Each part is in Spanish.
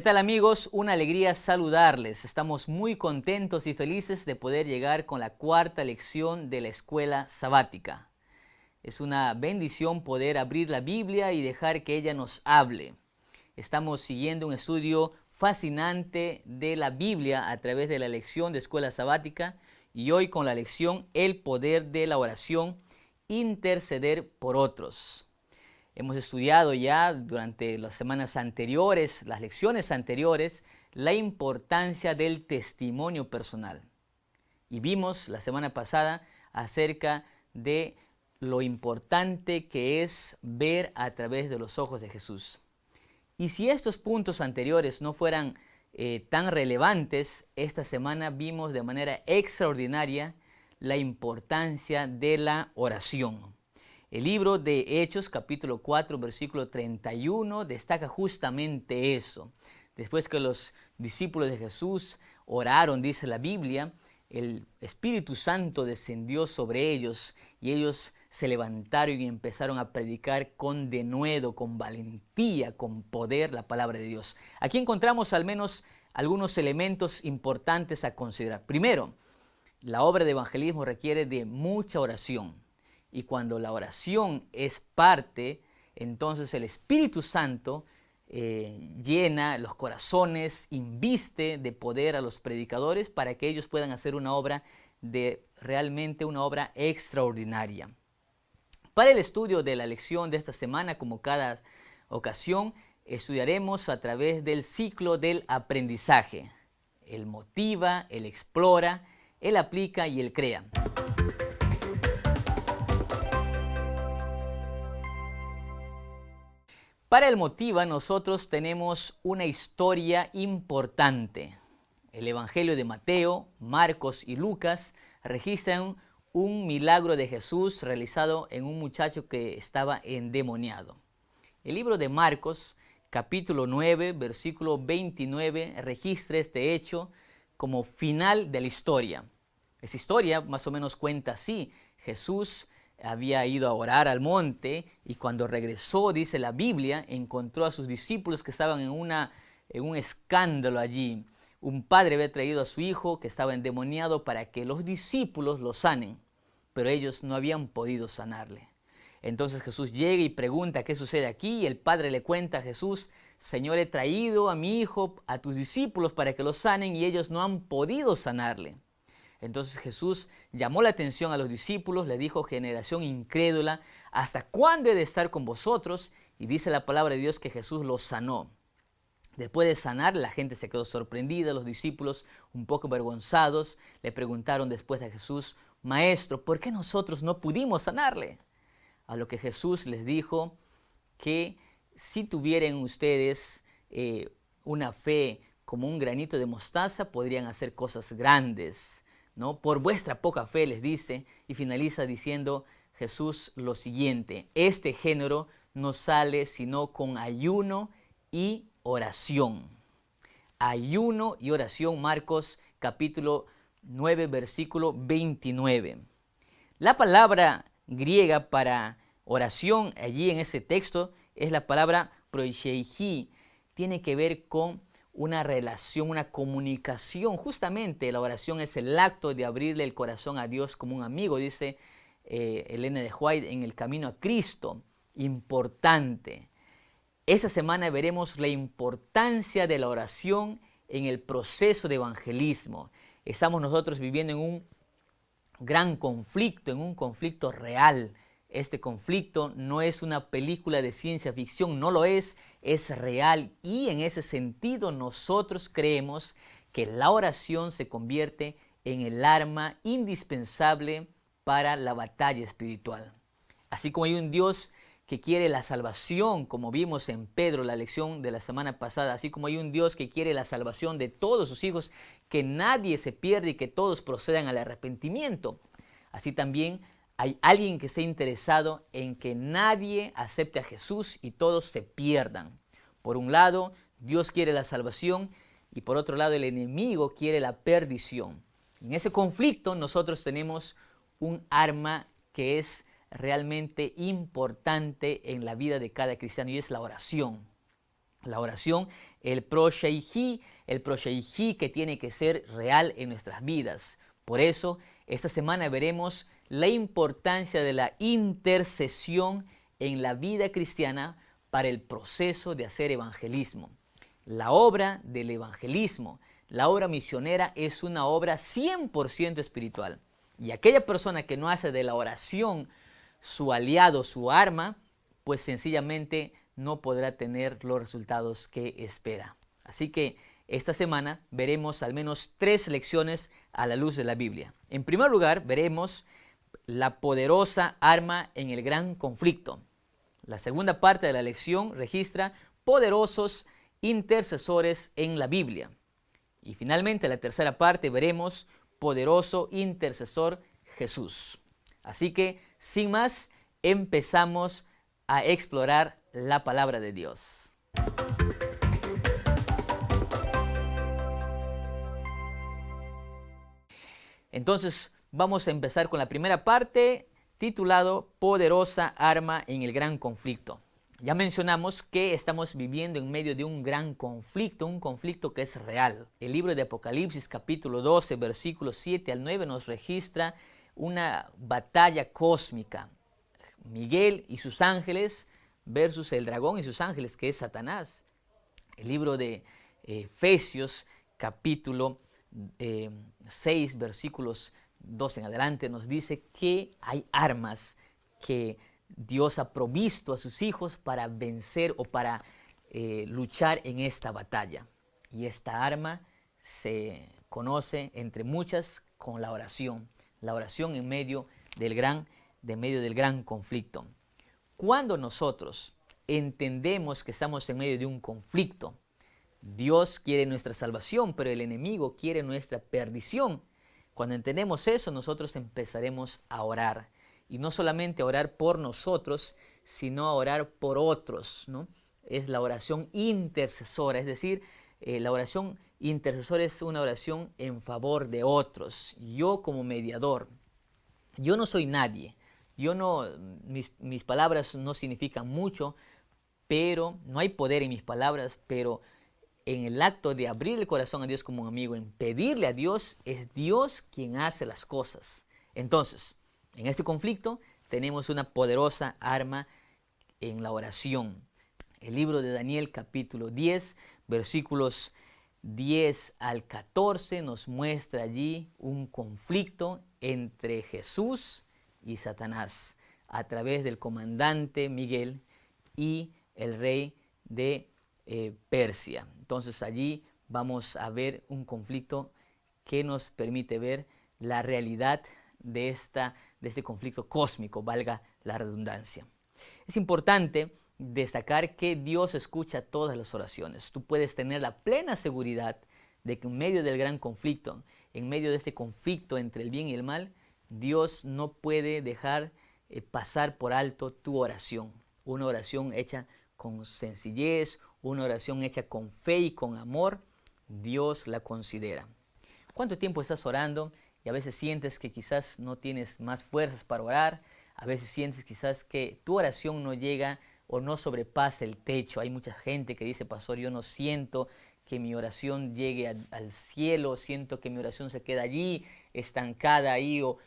¿Qué tal amigos? Una alegría saludarles. Estamos muy contentos y felices de poder llegar con la cuarta lección de la escuela sabática. Es una bendición poder abrir la Biblia y dejar que ella nos hable. Estamos siguiendo un estudio fascinante de la Biblia a través de la lección de escuela sabática y hoy con la lección El poder de la oración, interceder por otros. Hemos estudiado ya durante las semanas anteriores, las lecciones anteriores, la importancia del testimonio personal. Y vimos la semana pasada acerca de lo importante que es ver a través de los ojos de Jesús. Y si estos puntos anteriores no fueran tan relevantes, esta semana vimos de manera extraordinaria la importancia de la oración. El libro de Hechos, capítulo 4, versículo 31, destaca justamente eso. Después que los discípulos de Jesús oraron, dice la Biblia, el Espíritu Santo descendió sobre ellos y ellos se levantaron y empezaron a predicar con denuedo, con valentía, con poder la palabra de Dios. Aquí encontramos al menos algunos elementos importantes a considerar. Primero, la obra de evangelismo requiere de mucha oración. Y cuando la oración es parte, entonces el Espíritu Santo llena los corazones, inviste de poder a los predicadores para que ellos puedan hacer una obra realmente una obra extraordinaria. Para el estudio de la lección de esta semana, como cada ocasión, estudiaremos a través del ciclo del aprendizaje. Él motiva, él explora, él aplica y él crea. Para el motiva nosotros tenemos una historia importante. El Evangelio de Mateo, Marcos y Lucas registran un milagro de Jesús realizado en un muchacho que estaba endemoniado. El libro de Marcos, capítulo 9, versículo 29, registra este hecho como final de la historia. Esa historia más o menos cuenta así: Jesús había ido a orar al monte y cuando regresó, dice la Biblia, encontró a sus discípulos que estaban en un escándalo allí. Un padre había traído a su hijo que estaba endemoniado para que los discípulos lo sanen, pero ellos no habían podido sanarle. Entonces Jesús llega y pregunta qué sucede aquí y el padre le cuenta a Jesús: Señor, he traído a mi hijo a tus discípulos para que lo sanen y ellos no han podido sanarle. Entonces Jesús llamó la atención a los discípulos, le dijo: generación incrédula, ¿hasta cuándo he de estar con vosotros? Y dice la palabra de Dios que Jesús los sanó. Después de sanar, la gente se quedó sorprendida, los discípulos un poco avergonzados, le preguntaron después a Jesús: Maestro, ¿por qué nosotros no pudimos sanarle? A lo que Jesús les dijo que si tuvieran ustedes una fe como un granito de mostaza, podrían hacer cosas grandes, ¿no? Por vuestra poca fe, les dice, y finaliza diciendo Jesús lo siguiente: este género no sale sino con ayuno y oración. Ayuno y oración, Marcos capítulo 9, versículo 29. La palabra griega para oración allí en ese texto es la palabra proicheiji. Tiene que ver con una relación, una comunicación. Justamente la oración es el acto de abrirle el corazón a Dios como un amigo, dice Elena de White en El Camino a Cristo. Importante. Esta semana veremos la importancia de la oración en el proceso de evangelismo. Estamos nosotros viviendo en un gran conflicto, en un conflicto real. Este conflicto no es una película de ciencia ficción, no lo es real, y en ese sentido nosotros creemos que la oración se convierte en el arma indispensable para la batalla espiritual. Así como hay un Dios que quiere la salvación, como vimos en Pedro, la lección de la semana pasada, así como hay un Dios que quiere la salvación de todos sus hijos, que nadie se pierda y que todos procedan al arrepentimiento, así también hay alguien que esté interesado en que nadie acepte a Jesús y todos se pierdan. Por un lado, Dios quiere la salvación y por otro lado, el enemigo quiere la perdición. En ese conflicto nosotros tenemos un arma que es realmente importante en la vida de cada cristiano y es la oración. La oración, el prosheiji que tiene que ser real en nuestras vidas. Por eso, esta semana veremos la importancia de la intercesión en la vida cristiana para el proceso de hacer evangelismo. La obra del evangelismo, la obra misionera, es una obra 100% espiritual. Y aquella persona que no hace de la oración su aliado, su arma, pues sencillamente no podrá tener los resultados que espera. Así que esta semana veremos al menos 3 lecciones a la luz de la Biblia. En primer lugar, veremos la poderosa arma en el gran conflicto. La segunda parte de la lección registra poderosos intercesores en la Biblia. Y finalmente, la tercera parte, veremos poderoso intercesor Jesús. Así que, sin más, empezamos a explorar la palabra de Dios. Entonces, vamos a empezar con la primera parte, titulado Poderosa arma en el gran conflicto. Ya mencionamos que estamos viviendo en medio de un gran conflicto, un conflicto que es real. El libro de Apocalipsis, capítulo 12, versículos 7 al 9, nos registra una batalla cósmica. Miguel y sus ángeles versus el dragón y sus ángeles, que es Satanás. El libro de Efesios, capítulo 6, versículos 12 en adelante, nos dice que hay armas que Dios ha provisto a sus hijos para vencer o para luchar en esta batalla. Y esta arma se conoce, entre muchas, con la oración. La oración en medio del gran conflicto. Cuando nosotros entendemos que estamos en medio de un conflicto, Dios quiere nuestra salvación, pero el enemigo quiere nuestra perdición. Cuando entendemos eso, nosotros empezaremos a orar. Y no solamente a orar por nosotros, sino a orar por otros, ¿no? Es la oración intercesora, es decir, la oración intercesora es una oración en favor de otros. Yo como mediador, yo no soy nadie. Mis palabras no significan mucho, pero no hay poder en mis palabras, pero en el acto de abrir el corazón a Dios como un amigo, en pedirle a Dios, es Dios quien hace las cosas. Entonces, en este conflicto tenemos una poderosa arma en la oración. El libro de Daniel, capítulo 10, versículos 10 al 14, nos muestra allí un conflicto entre Jesús y Satanás a través del comandante Miguel y el rey de Persia. Entonces allí vamos a ver un conflicto que nos permite ver la realidad de este conflicto cósmico, valga la redundancia. Es importante destacar que Dios escucha todas las oraciones. Tú puedes tener la plena seguridad de que en medio del gran conflicto, en medio de este conflicto entre el bien y el mal, Dios no puede dejar pasar por alto tu oración. Una oración hecha con sencillez, una oración hecha con fe y con amor, Dios la considera. ¿Cuánto tiempo estás orando? Y a veces sientes que quizás no tienes más fuerzas para orar. A veces sientes quizás que tu oración no llega o no sobrepasa el techo. Hay mucha gente que dice, pastor, yo no siento que mi oración llegue al cielo, siento que mi oración se queda allí, estancada ahí o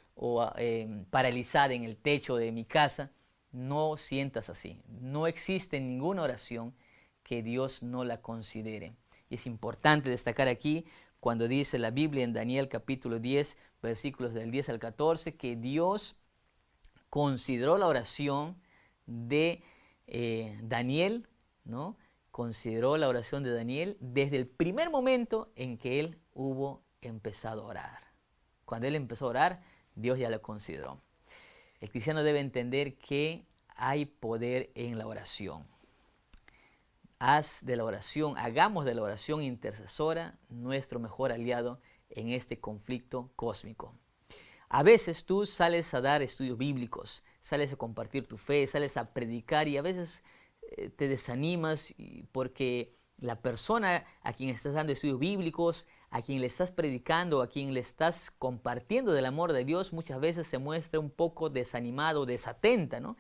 paralizada en el techo de mi casa. No sientas así. No existe ninguna oración que Dios no la considere. Y es importante destacar aquí cuando dice la Biblia en Daniel capítulo 10, versículos del 10 al 14, que Dios consideró la oración de Daniel, ¿no? Consideró la oración de Daniel desde el primer momento en que él hubo empezado a orar. Cuando él empezó a orar, Dios ya lo consideró. El cristiano debe entender que hay poder en la oración. Hagamos de la oración intercesora nuestro mejor aliado en este conflicto cósmico. A veces tú sales a dar estudios bíblicos, sales a compartir tu fe, sales a predicar y a veces te desanimas porque la persona a quien estás dando estudios bíblicos, a quien le estás predicando, a quien le estás compartiendo del amor de Dios, muchas veces se muestra un poco desanimado, desatenta, ¿no?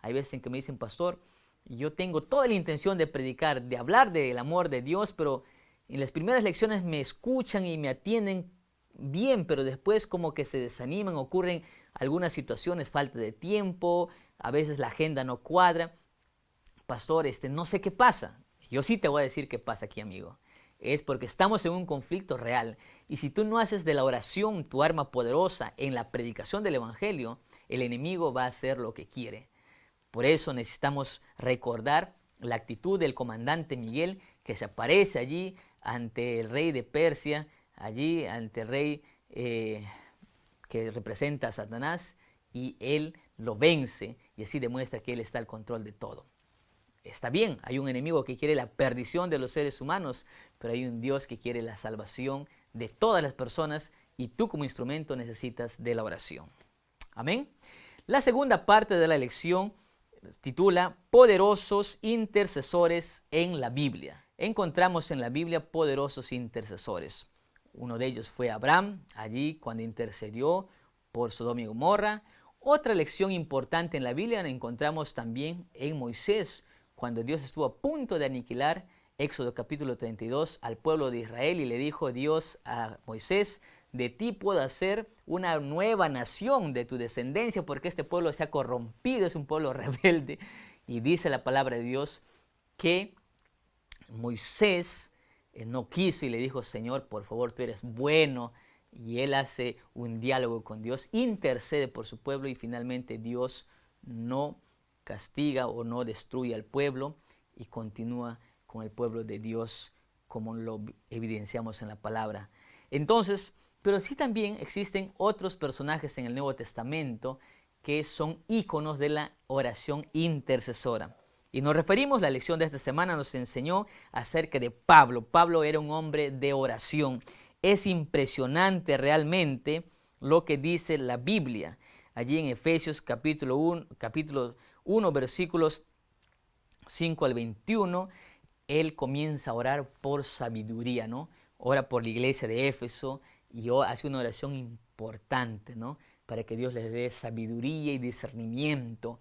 Hay veces en que me dicen, pastor, Yo tengo toda la intención de predicar, de hablar del amor de Dios, pero en las primeras lecciones me escuchan y me atienden bien, pero después como que se desaniman, ocurren algunas situaciones, falta de tiempo, a veces la agenda no cuadra. Pastor, no sé qué pasa. Yo sí te voy a decir qué pasa aquí, amigo. Es porque estamos en un conflicto real. Y si tú no haces de la oración tu arma poderosa en la predicación del Evangelio, el enemigo va a hacer lo que quiere. Por eso necesitamos recordar la actitud del comandante Miguel, que se aparece allí ante el rey de Persia, allí ante el rey que representa a Satanás, y él lo vence y así demuestra que él está al control de todo. Está bien, hay un enemigo que quiere la perdición de los seres humanos, pero hay un Dios que quiere la salvación de todas las personas y tú como instrumento necesitas de la oración. Amén. La segunda parte de la lección titula Poderosos intercesores en la Biblia. Encontramos en la Biblia poderosos intercesores. Uno de ellos fue Abraham, allí cuando intercedió por Sodoma y Gomorra. Otra lección importante en la Biblia la encontramos también en Moisés, cuando Dios estuvo a punto de aniquilar, Éxodo capítulo 32, al pueblo de Israel, y le dijo Dios a Moisés: de ti puedo hacer una nueva nación de tu descendencia, porque este pueblo se ha corrompido, es un pueblo rebelde. Y dice la palabra de Dios que Moisés no quiso y le dijo: Señor, por favor, tú eres bueno. Y él hace un diálogo con Dios, intercede por su pueblo y finalmente Dios no castiga o no destruye al pueblo y continúa con el pueblo de Dios como lo evidenciamos en la palabra. Entonces, pero sí también existen otros personajes en el Nuevo Testamento que son íconos de la oración intercesora. Y nos referimos, la lección de esta semana nos enseñó acerca de Pablo. Pablo era un hombre de oración. Es impresionante realmente lo que dice la Biblia. Allí en Efesios capítulo 1 versículos 5 al 21, él comienza a orar por sabiduría, ¿no? Ora por la iglesia de Éfeso y hace una oración importante, ¿no? Para que Dios les dé sabiduría y discernimiento.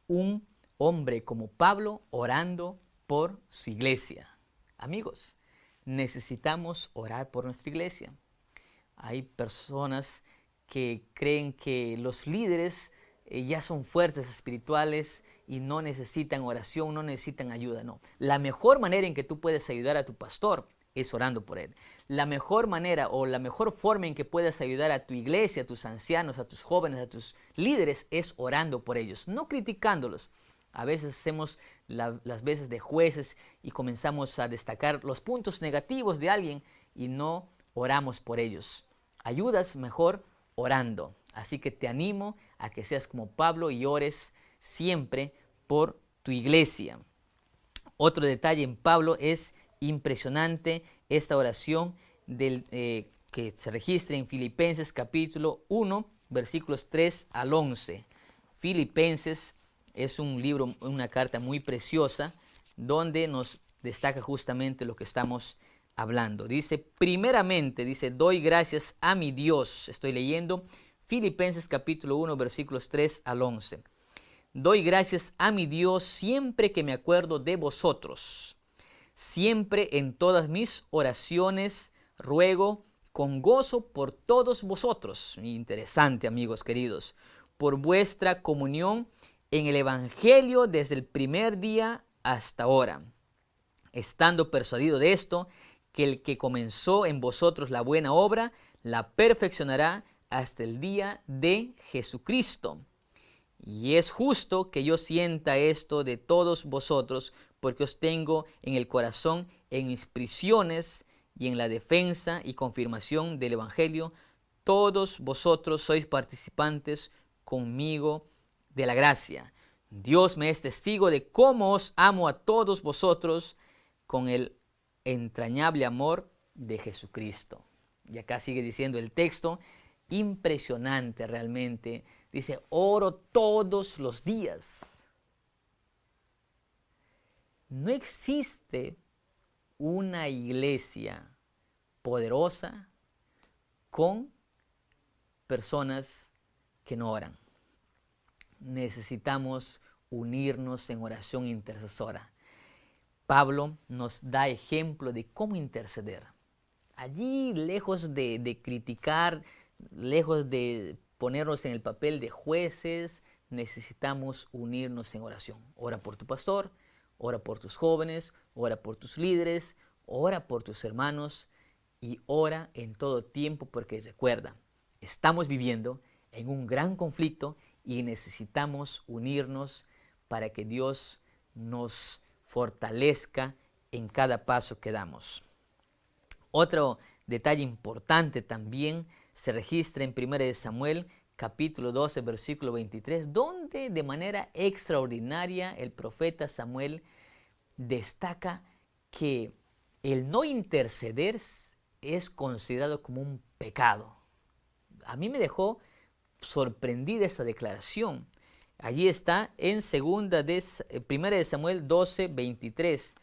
Un hombre como Pablo orando por su iglesia. Amigos, necesitamos orar por nuestra iglesia. Hay personas que creen que los líderes ya son fuertes espirituales y no necesitan oración, no necesitan ayuda. No, la mejor manera en que tú puedes ayudar a tu pastor es orando por él. La mejor manera o la mejor forma en que puedes ayudar a tu iglesia, a tus ancianos, a tus jóvenes, a tus líderes es orando por ellos, no criticándolos. A veces hacemos las veces de jueces y comenzamos a destacar los puntos negativos de alguien y no oramos por ellos. Ayudas mejor orando. Así que te animo a que seas como Pablo y ores siempre por tu iglesia. Otro detalle en Pablo es impresionante esta oración que se registra en Filipenses capítulo 1, versículos 3 al 11. Filipenses es un libro, una carta muy preciosa, donde nos destaca justamente lo que estamos hablando. Dice, primeramente, dice, doy gracias a mi Dios. Estoy leyendo Filipenses capítulo 1, versículos 3 al 11. Doy gracias a mi Dios siempre que me acuerdo de vosotros. Siempre en todas mis oraciones ruego con gozo por todos vosotros. Interesante, amigos queridos. Por vuestra comunión en el Evangelio desde el primer día hasta ahora. Estando persuadido de esto, que el que comenzó en vosotros la buena obra, la perfeccionará hasta el día de Jesucristo. Y es justo que yo sienta esto de todos vosotros, porque os tengo en el corazón en mis prisiones y en la defensa y confirmación del Evangelio. Todos vosotros sois participantes conmigo de la gracia. Dios me es testigo de cómo os amo a todos vosotros con el entrañable amor de Jesucristo. Y acá sigue diciendo el texto, impresionante realmente. Dice, oro todos los días. No existe una iglesia poderosa con personas que no oran. Necesitamos unirnos en oración intercesora. Pablo nos da ejemplo de cómo interceder. Allí, lejos de criticar, lejos de ponernos en el papel de jueces, necesitamos unirnos en oración. Ora por tu pastor, ora por tus jóvenes, ora por tus líderes, ora por tus hermanos y ora en todo tiempo, porque recuerda, estamos viviendo en un gran conflicto y necesitamos unirnos para que Dios nos fortalezca en cada paso que damos. Otro detalle importante también se registra en 1 Samuel capítulo 12 versículo 23, donde de manera extraordinaria el profeta Samuel destaca que el no interceder es considerado como un pecado. A mí me dejó sorprendida esa declaración. Allí está en 1 de Samuel 12, 23.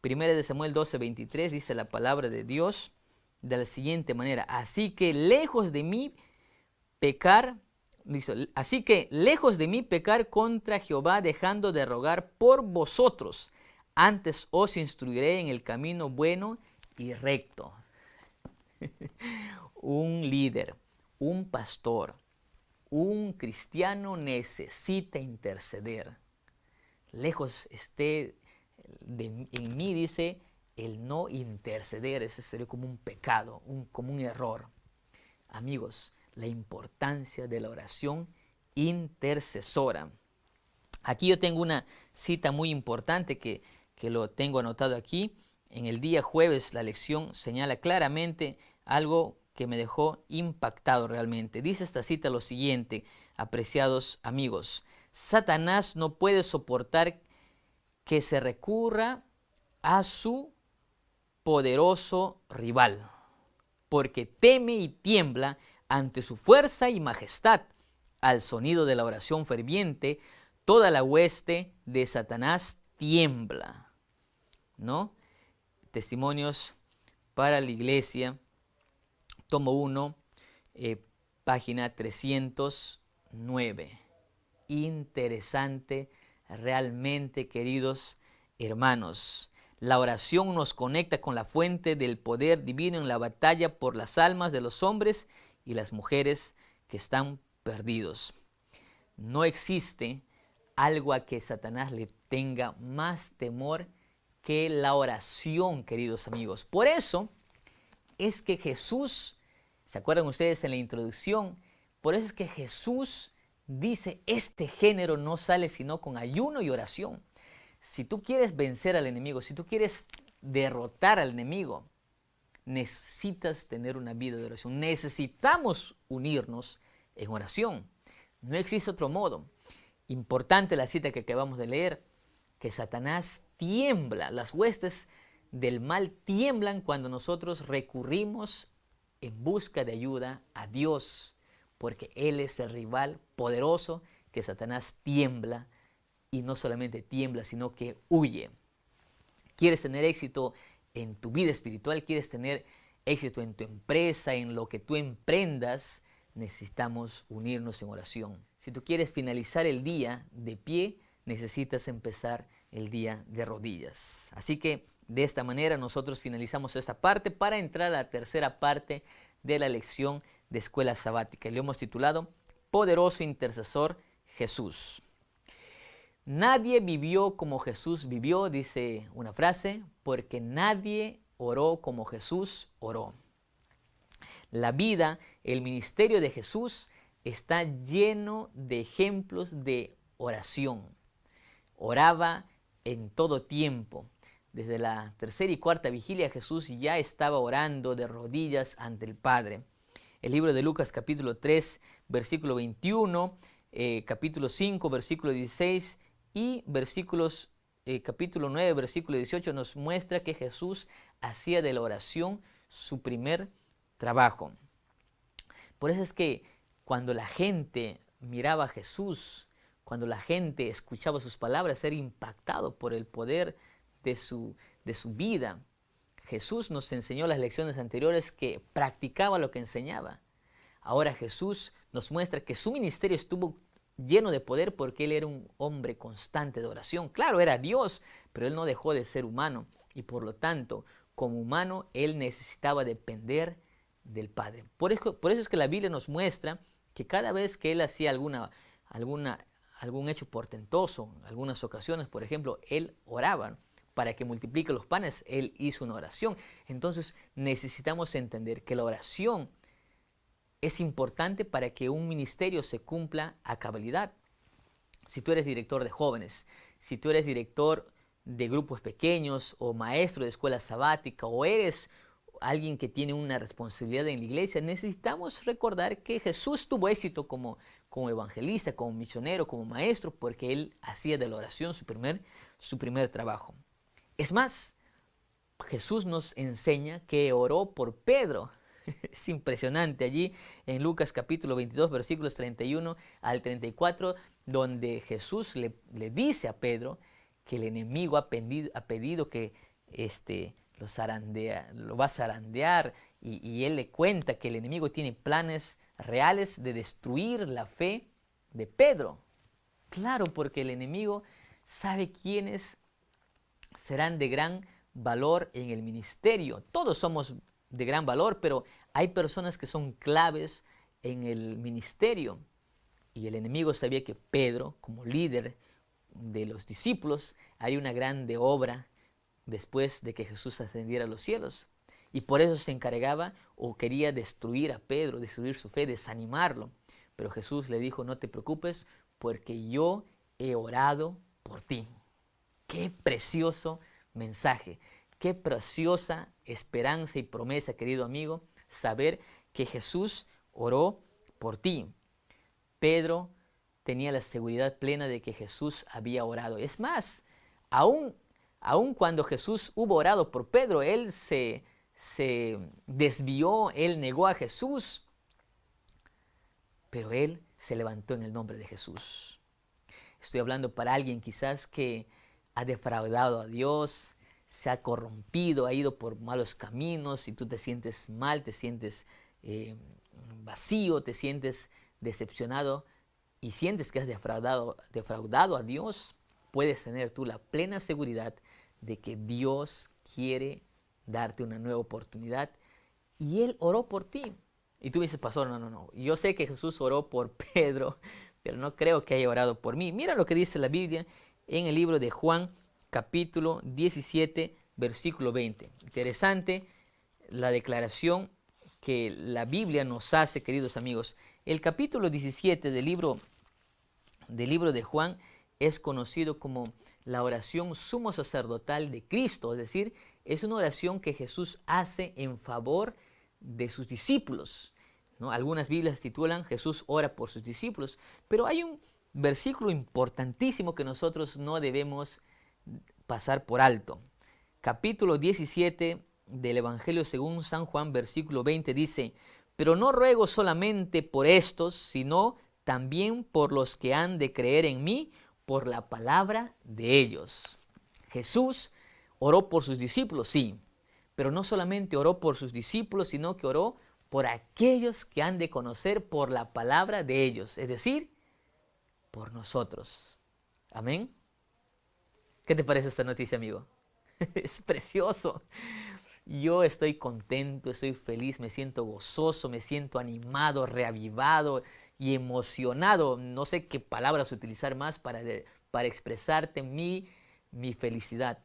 1 de Samuel 12, 23 dice la palabra de Dios de la siguiente manera. Así que lejos de mí pecar contra Jehová, dejando de rogar por vosotros. Antes os instruiré en el camino bueno y recto. Un líder, un pastor, un cristiano necesita interceder. Lejos esté en mí, dice, el no interceder. Ese sería como un pecado, como un error. Amigos, la importancia de la oración intercesora. Aquí yo tengo una cita muy importante que lo tengo anotado aquí. En el día jueves la lección señala claramente algo que me dejó impactado realmente. Dice esta cita lo siguiente, apreciados amigos: Satanás no puede soportar que se recurra a su poderoso rival, porque teme y tiembla ante su fuerza y majestad. Al sonido de la oración ferviente, toda la hueste de Satanás tiembla. ¿No? Testimonios para la Iglesia, tomo 1, página 309. Interesante realmente, queridos hermanos. La oración nos conecta con la fuente del poder divino en la batalla por las almas de los hombres y las mujeres que están perdidos. No existe algo a que Satanás le tenga más temor que la oración, queridos amigos. Por eso es que Jesús, ¿se acuerdan ustedes en la introducción? Por eso es que Jesús dice, este género no sale sino con ayuno y oración. Si tú quieres vencer al enemigo, si tú quieres derrotar al enemigo, necesitas tener una vida de oración. Necesitamos unirnos en oración. No existe otro modo. Importante la cita que acabamos de leer, que Satanás tiembla, las huestes del mal tiemblan cuando nosotros recurrimos en busca de ayuda a Dios, porque Él es el rival poderoso que Satanás tiembla, y no solamente tiembla, sino que huye. ¿Quieres tener éxito en tu vida espiritual? ¿Quieres tener éxito en tu empresa, en lo que tú emprendas? Necesitamos unirnos en oración. Si tú quieres finalizar el día de pie, necesitas empezar el día de rodillas. Así que de esta manera nosotros finalizamos esta parte para entrar a la tercera parte de la lección de escuela sabática. Lo hemos titulado Poderoso Intercesor Jesús. Nadie vivió como Jesús vivió, dice una frase, porque nadie oró como Jesús oró. La vida, el ministerio de Jesús está lleno de ejemplos de oración. Oraba en todo tiempo. Desde la tercera y cuarta vigilia Jesús ya estaba orando de rodillas ante el Padre. El libro de Lucas capítulo 3, versículo 21, capítulo 5, versículo 16 y capítulo 9, versículo 18 nos muestra que Jesús hacía de la oración su primer trabajo. Por eso es que cuando la gente miraba a Jesús, cuando la gente escuchaba sus palabras, era impactado por el poder de su vida. Jesús nos enseñó las lecciones anteriores que practicaba lo que enseñaba. Ahora Jesús nos muestra que su ministerio estuvo lleno de poder porque él era un hombre constante de oración. Claro, era Dios, pero él no dejó de ser humano y por lo tanto, como humano, él necesitaba depender del Padre. Por eso es que la Biblia nos muestra que cada vez que él hacía algún hecho portentoso, algunas ocasiones, por ejemplo, él oraba para que multiplique los panes, él hizo una oración. Entonces necesitamos entender que la oración es importante para que un ministerio se cumpla a cabalidad. Si tú eres director de jóvenes, si tú eres director de grupos pequeños o maestro de escuela sabática o eres alguien que tiene una responsabilidad en la iglesia, necesitamos recordar que Jesús tuvo éxito como evangelista, como misionero, como maestro, porque él hacía de la oración su primer trabajo. Es más, Jesús nos enseña que oró por Pedro. Es impresionante allí en Lucas capítulo 22 versículos 31 al 34, donde Jesús le dice a Pedro que el enemigo ha pedido que lo va a zarandear y él le cuenta que el enemigo tiene planes reales de destruir la fe de Pedro. Claro, porque el enemigo sabe quiénes serán de gran valor en el ministerio. Todos somos de gran valor, pero hay personas que son claves en el ministerio. Y el enemigo sabía que Pedro, como líder de los discípulos, haría una grande obra después de que Jesús ascendiera a los cielos. Y por eso se encargaba o quería destruir a Pedro, destruir su fe, desanimarlo. Pero Jesús le dijo, no te preocupes, porque yo he orado por ti. Qué precioso mensaje, qué preciosa esperanza y promesa, querido amigo, saber que Jesús oró por ti. Pedro tenía la seguridad plena de que Jesús había orado. Es más, aún cuando Jesús hubo orado por Pedro, él se desvió, él negó a Jesús, pero él se levantó en el nombre de Jesús. Estoy hablando para alguien quizás que ha defraudado a Dios, se ha corrompido, ha ido por malos caminos y tú te sientes mal, te sientes vacío, te sientes decepcionado y sientes que has defraudado a Dios. Puedes tener tú la plena seguridad de que Dios quiere darte una nueva oportunidad y Él oró por ti. Y tú dices, pastor, no, yo sé que Jesús oró por Pedro, pero no creo que haya orado por mí. Mira lo que dice la Biblia en el libro de Juan, capítulo 17, versículo 20. Interesante la declaración que la Biblia nos hace, queridos amigos. El capítulo 17 del libro de Juan es conocido como la oración sumo sacerdotal de Cristo, es decir, es una oración que Jesús hace en favor de sus discípulos, ¿no? Algunas Biblias titulan Jesús ora por sus discípulos, pero hay un versículo importantísimo que nosotros no debemos pasar por alto. Capítulo 17 del Evangelio según San Juan, versículo 20 dice, pero no ruego solamente por estos, sino también por los que han de creer en mí por la palabra de ellos. Jesús oró por sus discípulos, sí, pero no solamente oró por sus discípulos, sino que oró por aquellos que han de conocer por la palabra de ellos, es decir, por nosotros. Amén. ¿Qué te parece esta noticia, amigo? Es precioso. Yo estoy contento, estoy feliz, me siento gozoso, me siento animado, reavivado y emocionado. No sé qué palabras utilizar más para expresarte mi felicidad.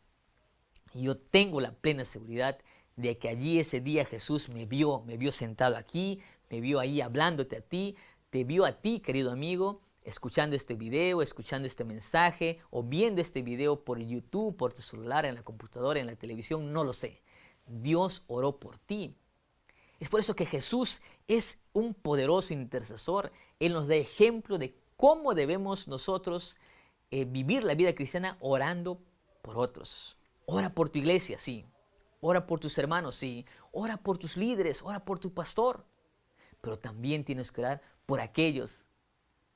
Y yo tengo la plena seguridad de que allí ese día Jesús me vio sentado aquí, me vio ahí hablándote a ti, te vio a ti, querido amigo, escuchando este video, escuchando este mensaje o viendo este video por YouTube, por tu celular, en la computadora, en la televisión, no lo sé. Dios oró por ti. Es por eso que Jesús es un poderoso intercesor. Él nos da ejemplo de cómo debemos nosotros vivir la vida cristiana orando por otros. Ora por tu iglesia, sí. Ora por tus hermanos, sí. Ora por tus líderes, ora por tu pastor. Pero también tienes que orar por aquellos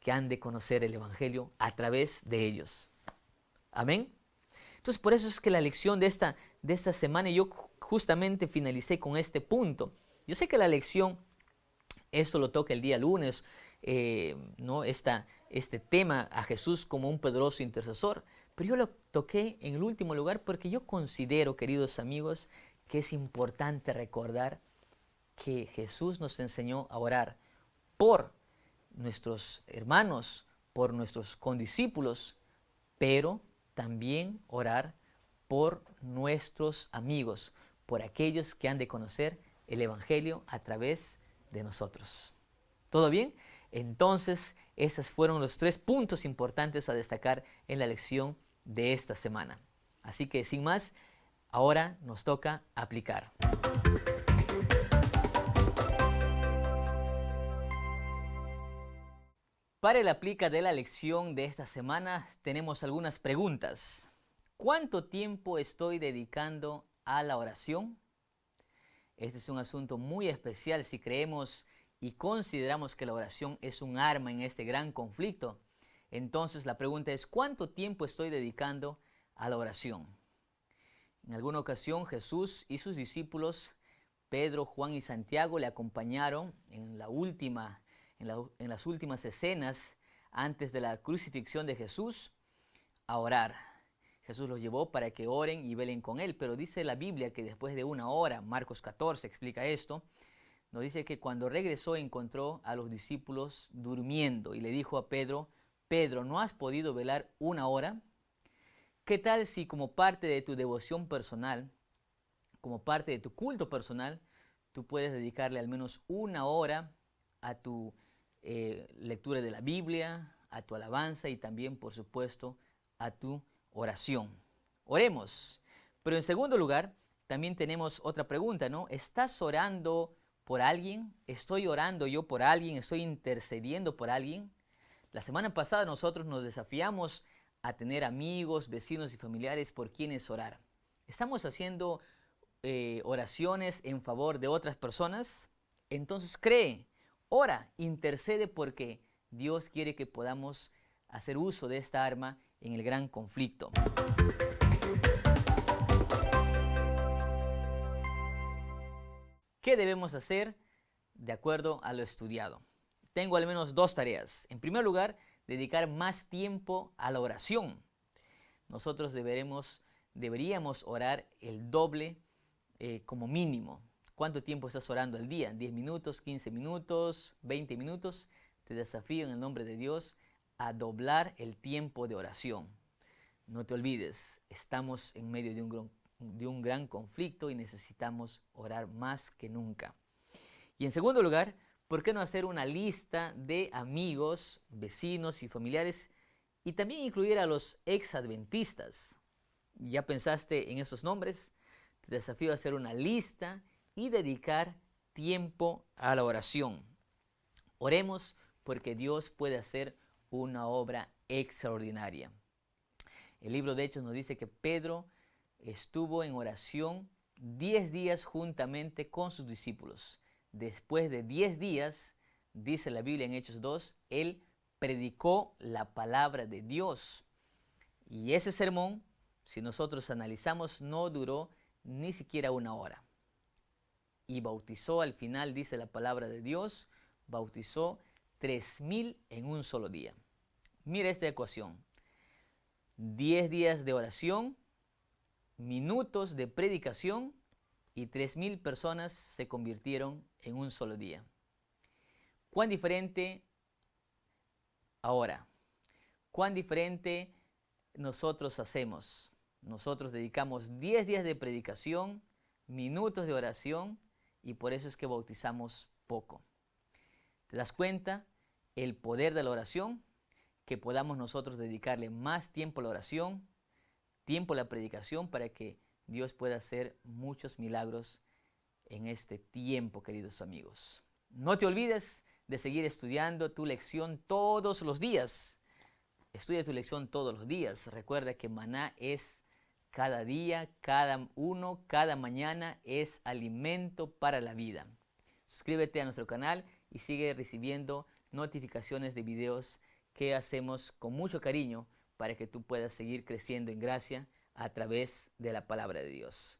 que han de conocer el Evangelio a través de ellos. Amén. Entonces, por eso es que la lección de esta semana, yo justamente finalicé con este punto. Yo sé que la lección, esto lo toca el día lunes, ¿no? este tema a Jesús como un poderoso intercesor, pero yo lo toqué en el último lugar porque yo considero, queridos amigos, que es importante recordar que Jesús nos enseñó a orar por nuestros hermanos, por nuestros condiscípulos, pero también orar por nuestros amigos, por aquellos que han de conocer el Evangelio a través de nosotros. ¿Todo bien? Entonces, esos fueron los 3 puntos importantes a destacar en la lección de esta semana. Así que, sin más, ahora nos toca aplicar. Para el aplica de la lección de esta semana tenemos algunas preguntas. ¿Cuánto tiempo estoy dedicando a la oración? Este es un asunto muy especial si creemos y consideramos que la oración es un arma en este gran conflicto. Entonces la pregunta es, ¿cuánto tiempo estoy dedicando a la oración? En alguna ocasión Jesús y sus discípulos, Pedro, Juan y Santiago, le acompañaron en las últimas escenas antes de la crucifixión de Jesús a orar. Jesús los llevó para que oren y velen con él, pero dice la Biblia que después de una hora, Marcos 14 explica esto, nos dice que cuando regresó encontró a los discípulos durmiendo y le dijo a Pedro, Pedro, ¿no has podido velar una hora? ¿Qué tal si como parte de tu devoción personal, como parte de tu culto personal, tú puedes dedicarle al menos una hora a tu lectura de la Biblia, a tu alabanza y también, por supuesto, a tu oración? Oremos. Pero en segundo lugar, también tenemos otra pregunta, ¿no? ¿Estás orando por alguien? ¿Estoy orando yo por alguien? ¿Estoy intercediendo por alguien? La semana pasada nosotros nos desafiamos a tener amigos, vecinos y familiares por quienes orar. ¿Estamos haciendo oraciones en favor de otras personas? Entonces cree, ora, intercede porque Dios quiere que podamos hacer uso de esta arma en el gran conflicto. ¿Qué debemos hacer de acuerdo a lo estudiado? Tengo al menos 2 tareas. En primer lugar, dedicar más tiempo a la oración. Nosotros deberíamos orar el doble como mínimo. ¿Cuánto tiempo estás orando al día? ¿10 minutos, 15 minutos, 20 minutos? Te desafío en el nombre de Dios a doblar el tiempo de oración. No te olvides, estamos en medio de un gran conflicto y necesitamos orar más que nunca. Y en segundo lugar, ¿por qué no hacer una lista de amigos, vecinos y familiares y también incluir a los ex-adventistas? ¿Ya pensaste en esos nombres? Te desafío a hacer una lista y dedicar tiempo a la oración. Oremos porque Dios puede hacer una obra extraordinaria. El libro de Hechos nos dice que Pedro estuvo en oración 10 días juntamente con sus discípulos. Después de 10 días, dice la Biblia en Hechos 2, él predicó la palabra de Dios. Y ese sermón, si nosotros analizamos, no duró ni siquiera una hora. Y bautizó al final, dice la palabra de Dios, bautizó 3,000 en un solo día. Mira esta ecuación. 10 días de oración, minutos de predicación y 3,000 personas se convirtieron en un solo día. ¿Cuán diferente ahora? ¿Cuán diferente nosotros hacemos? Nosotros dedicamos 10 días de predicación, minutos de oración y por eso es que bautizamos poco. ¿Te das cuenta el poder de la oración? Que podamos nosotros dedicarle más tiempo a la oración, tiempo a la predicación para que Dios pueda hacer muchos milagros en este tiempo, queridos amigos. No te olvides de seguir estudiando tu lección todos los días. Estudia tu lección todos los días. Recuerda que maná es cada día, cada mañana es alimento para la vida. Suscríbete a nuestro canal y sigue recibiendo notificaciones de videos que hacemos con mucho cariño para que tú puedas seguir creciendo en gracia a través de la palabra de Dios.